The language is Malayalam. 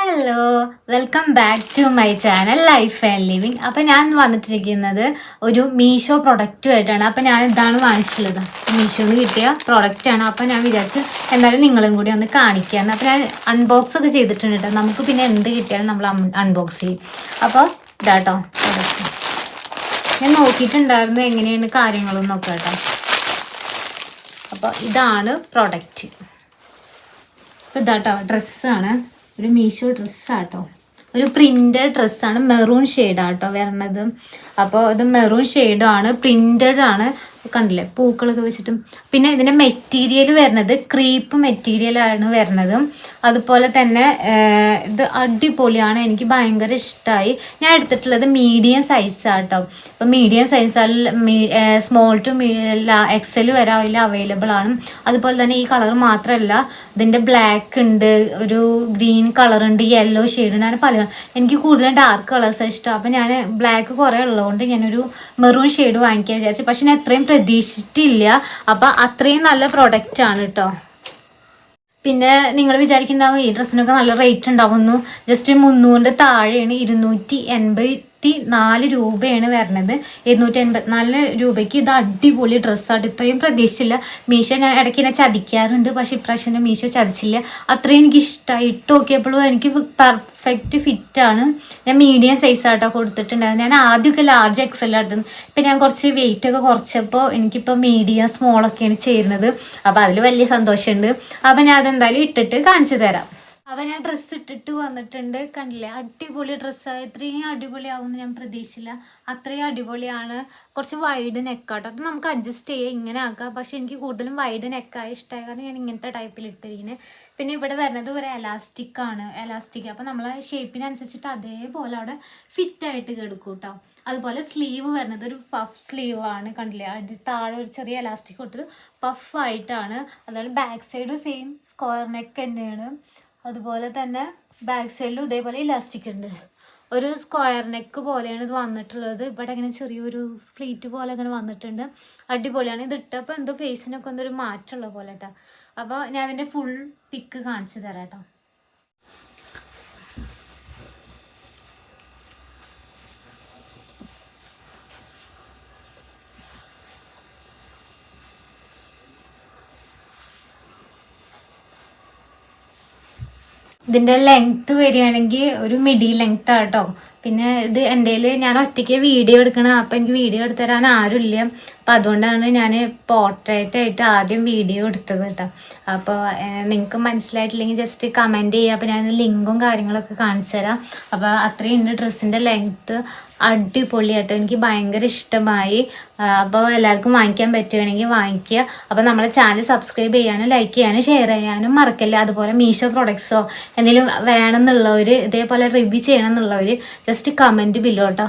Hello, welcome back to my channel life and living. അപ്പം ഞാൻ വന്നിട്ടിരിക്കുന്നത് ഒരു മീഷോ പ്രൊഡക്റ്റുമായിട്ടാണ്. അപ്പം ഞാൻ ഇതാണ് വാങ്ങിച്ചിട്ടുള്ളത്. മീഷോന്ന് കിട്ടിയ പ്രൊഡക്റ്റാണ്. അപ്പം ഞാൻ വിചാരിച്ചു എന്തായാലും നിങ്ങളും കൂടി ഒന്ന് കാണിക്കാമെന്ന്. അപ്പം ഞാൻ അൺബോക്സ് ഒക്കെ ചെയ്തിട്ടുണ്ട് കേട്ടോ. നമുക്ക് പിന്നെ എന്ത് കിട്ടിയാലും നമ്മൾ അൺബോക്സ് ചെയ്യും. അപ്പോൾ ഇതാട്ടോ പ്രൊഡക്റ്റ്. ഞാൻ നോക്കിയിട്ടുണ്ടായിരുന്നു എങ്ങനെയാണ് കാര്യങ്ങളെന്നൊക്കെ കേട്ടോ. അപ്പോൾ ഇതാണ് പ്രൊഡക്റ്റ്. അപ്പോൾ ഇതാട്ടോ ഡ്രസ്സാണ്. ഒരു മീഷോ ഡ്രസ്സാട്ടോ. ഒരു പ്രിന്റഡ് ഡ്രസ്സാണ്. മെറൂൺ ഷെയ്ഡാട്ടോ വരണത്. അപ്പോൾ ഇത് മെറൂൺ ഷെയ്ഡാണ്, പ്രിന്റഡ് ആണ്. കണ്ടില്ലേ പൂക്കളൊക്കെ വെച്ചിട്ടും. പിന്നെ ഇതിൻ്റെ മെറ്റീരിയൽ വരുന്നത് ക്രീപ്പ് മെറ്റീരിയലാണ് വരുന്നത്. അതുപോലെ തന്നെ ഇത് അടിപൊളിയാണ്. എനിക്ക് ഭയങ്കര ഇഷ്ടമായി. ഞാൻ എടുത്തിട്ടുള്ളത് മീഡിയം സൈസാട്ടോ. അപ്പോൾ മീഡിയം സൈസിൽ സ്മോൾ ടു എക്സൽ വരെ അതിൽ അവൈലബിൾ ആണ്. അതുപോലെ തന്നെ ഈ കളർ മാത്രമല്ല, ഇതിൻ്റെ ബ്ലാക്ക് ഉണ്ട്, ഒരു ഗ്രീൻ കളർ ഉണ്ട്, യെല്ലോ ഷെയ്ഡ് ഉണ്ട്. അങ്ങനെ പല എനിക്ക് കൂടുതലും ഡാർക്ക് കളേഴ്സാണ് ഇഷ്ടം. അപ്പോൾ ഞാൻ ബ്ലാക്ക് കുറേ ഉള്ളതുകൊണ്ട് ഞാനൊരു മെറൂൺ ഷെയ്ഡ് വാങ്ങിക്കാൻ വിചാരിച്ചു. പക്ഷെ ഞാൻ എത്രയും പ്രതീക്ഷിച്ചിട്ടില്ല. അപ്പം അത്രയും നല്ല പ്രൊഡക്റ്റ് ആണ് കേട്ടോ. പിന്നെ നിങ്ങൾ വിചാരിക്കുന്നുണ്ടാവും ഈ ഡ്രസ്സിനൊക്കെ നല്ല റേറ്റ് ഉണ്ടാവുന്നു. ജസ്റ്റ് 300 താഴെയാണ്. 284 രൂപയാണ് വരുന്നത്. 284 രൂപയ്ക്ക് ഇത് അടിപൊളി ഡ്രസ്സാണ്. ഇത്രയും പ്രതീക്ഷിച്ചില്ല. മീഷോ ഞാൻ ഇടയ്ക്ക് എന്നെ ചതിക്കാറുണ്ട്, പക്ഷെ ഇപ്രാവശ്യം മീഷോ ചതിച്ചില്ല. അത്രയും എനിക്ക് ഇഷ്ടമായി. ഇട്ട് നോക്കിയപ്പോഴും എനിക്ക് പെർഫെക്റ്റ് ഫിറ്റാണ്. ഞാൻ മീഡിയം സൈസായിട്ടോ കൊടുത്തിട്ടുണ്ടായിരുന്നു. ഞാൻ ആദ്യമൊക്കെ ലാർജ് എക്സലായിരുന്നു. ഇപ്പം ഞാൻ കുറച്ച് വെയിറ്റ് ഒക്കെ കുറച്ചപ്പോൾ എനിക്കിപ്പോൾ മീഡിയം സ്മോളൊക്കെയാണ് ചേരുന്നത്. അപ്പോൾ അതിൽ വലിയ സന്തോഷമുണ്ട്. അപ്പം ഞാൻ അതെന്തായാലും ഇട്ടിട്ട് കാണിച്ചു തരാം. അപ്പം ഞാൻ ഡ്രസ്സ് ഇട്ടിട്ട് വന്നിട്ടുണ്ട്. കണ്ടില്ലേ, അടിപൊളി ഡ്രസ്സാണ്. ഇത്രയും അടിപൊളിയാവുമെന്ന് ഞാൻ പ്രതീക്ഷിച്ചില്ല. അത്രയും അടിപൊളിയാണ്. കുറച്ച് വൈഡ് നെക്കാട്ടോ. അത് നമുക്ക് അഡ്ജസ്റ്റ് ചെയ്യാം, ഇങ്ങനെ ആക്കാം. പക്ഷെ എനിക്ക് കൂടുതലും വൈഡ് നെക്കായി ഇഷ്ടമായി. കാരണം ഞാൻ ഇങ്ങനത്തെ ടൈപ്പിൽ ഇട്ടിരിക്കുന്നത്. പിന്നെ ഇവിടെ വരുന്നത് ഒരു എലാസ്റ്റിക് ആണ്. എലാസ്റ്റിക് അപ്പോൾ നമ്മളെ ഷേപ്പിനനുസരിച്ചിട്ട് അതേപോലെ അവിടെ ഫിറ്റായിട്ട് കിടക്കും കേട്ടോ. അതുപോലെ സ്ലീവ് വരുന്നത് ഒരു പഫ് സ്ലീവ് ആണ്. കണ്ടില്ലേ, താഴെ ഒരു ചെറിയ എലാസ്റ്റിക് കൊടുത്തിട്ട് പഫായിട്ടാണ്. അതുപോലെ back side same square neck തന്നെയാണ്. അതുപോലെ തന്നെ ബാക്ക് സൈഡിലും ഇതേപോലെ ഇലാസ്റ്റിക് ഉണ്ട്. ഒരു സ്ക്വയർ നെക്ക് പോലെയാണ് ഇത് വന്നിട്ടുള്ളത്. ഇവിടെ ഇങ്ങനെ ചെറിയൊരു ഫ്ലീറ്റ് പോലെ അങ്ങനെ വന്നിട്ടുണ്ട്. അടിപൊളിയാണ്. ഇത് ഇട്ടപ്പോൾ എന്തോ ഫേസിനൊക്കെ എന്തൊരു മാറ്റമുള്ള പോലെ കേട്ടോ. അപ്പോൾ ഞാൻ അതിൻ്റെ ഫുൾ പിക്ക് കാണിച്ചു തരാം കേട്ടോ. ഇതിൻ്റെ ലെങ്ത്ത് വരികയാണെങ്കിൽ ഒരു മിഡി ലെങ്ത് ആട്ടോ. പിന്നെ ഇത് എൻ്റെ ഞാൻ ഒറ്റയ്ക്ക് വീഡിയോ എടുക്കണം. അപ്പോൾ എനിക്ക് വീഡിയോ എടുത്തു തരാൻ ആരുമില്ല. അപ്പം അതുകൊണ്ടാണ് ഞാൻ പോർട്രേറ്റായിട്ട് ആദ്യം വീഡിയോ എടുത്തത് കേട്ടോ. അപ്പോൾ നിങ്ങൾക്ക് മനസ്സിലായിട്ടില്ലെങ്കിൽ ജസ്റ്റ് കമൻറ്റ് ചെയ്യുക. അപ്പോൾ ഞാൻ ലിങ്കും കാര്യങ്ങളൊക്കെ കാണിച്ചു തരാം. അപ്പോൾ അത്രയും ഉണ്ട് ഡ്രസ്സിൻ്റെ ലെങ്ത്ത്. അടിപൊളിയാട്ടോ, എനിക്ക് ഭയങ്കര ഇഷ്ടമായി. അപ്പോൾ എല്ലാവർക്കും വാങ്ങിക്കാൻ പറ്റുകയാണെങ്കിൽ വാങ്ങിക്കുക. അപ്പോൾ നമ്മളെ ചാനൽ സബ്സ്ക്രൈബ് ചെയ്യാനും ലൈക്ക് ചെയ്യാനും ഷെയർ ചെയ്യാനും മറക്കല്ല. അതുപോലെ മീഷോ പ്രൊഡക്ട്സോ എന്തെങ്കിലും വേണമെന്നുള്ളവർ, ഇതേപോലെ റിവ്യൂ ചെയ്യണം എന്നുള്ളവർ ജസ്റ്റ് കമൻറ്റ് ബില്ലോ കേട്ടോ.